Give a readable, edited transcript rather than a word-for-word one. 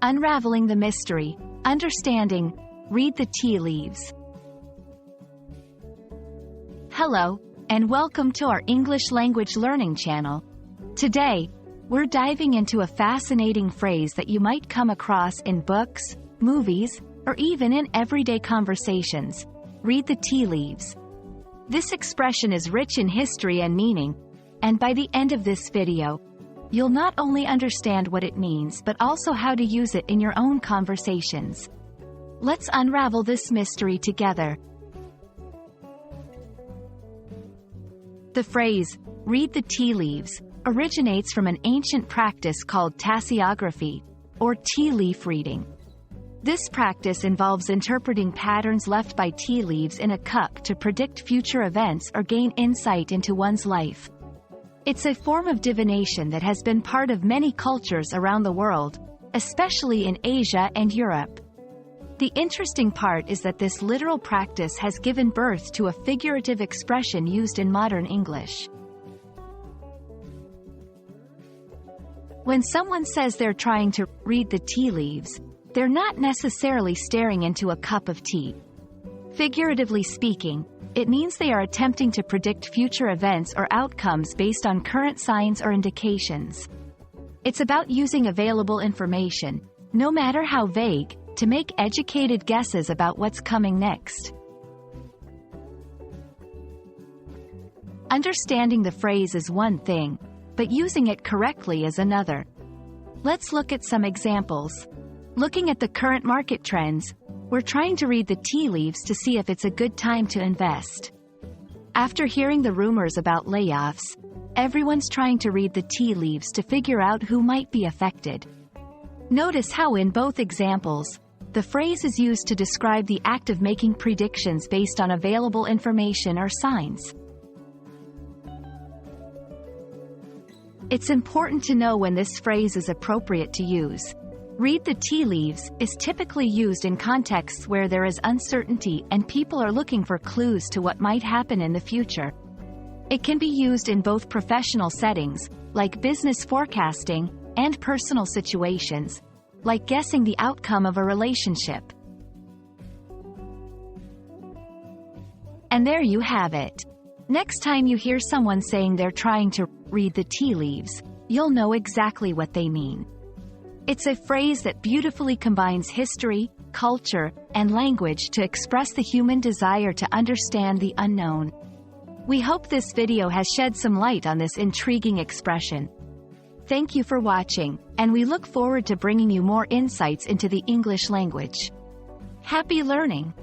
Unraveling the mystery, understanding, read the tea leaves. Hello, and welcome to our English language learning channel. Today, we're diving into a fascinating phrase that you might come across in books, movies, or even in everyday conversations. Read the tea leaves. This expression is rich in history and meaning, and by the end of this video, you'll not only understand what it means but also how to use it in your own conversations. Let's unravel this mystery together. The phrase, read the tea leaves, originates from an ancient practice called tasseography, or tea leaf reading. This practice involves interpreting patterns left by tea leaves in a cup to predict future events or gain insight into one's life. It's a form of divination that has been part of many cultures around the world, especially in Asia and Europe. The interesting part is that this literal practice has given birth to a figurative expression used in modern English. When someone says they're trying to read the tea leaves, they're not necessarily staring into a cup of tea. Figuratively speaking, it means they are attempting to predict future events or outcomes based on current signs or indications. It's about using available information, no matter how vague, to make educated guesses about what's coming next. Understanding the phrase is one thing, but using it correctly is another. Let's look at some examples. Looking at the current market trends, we're trying to read the tea leaves to see if it's a good time to invest. After hearing the rumors about layoffs, everyone's trying to read the tea leaves to figure out who might be affected. Notice how in both examples, the phrase is used to describe the act of making predictions based on available information or signs. It's important to know when this phrase is appropriate to use. Read the tea leaves is typically used in contexts where there is uncertainty and people are looking for clues to what might happen in the future. It can be used in both professional settings, like business forecasting, and personal situations, like guessing the outcome of a relationship. And there you have it. Next time you hear someone saying they're trying to read the tea leaves, you'll know exactly what they mean. It's a phrase that beautifully combines history, culture, and language to express the human desire to understand the unknown. We hope this video has shed some light on this intriguing expression. Thank you for watching, and we look forward to bringing you more insights into the English language. Happy learning!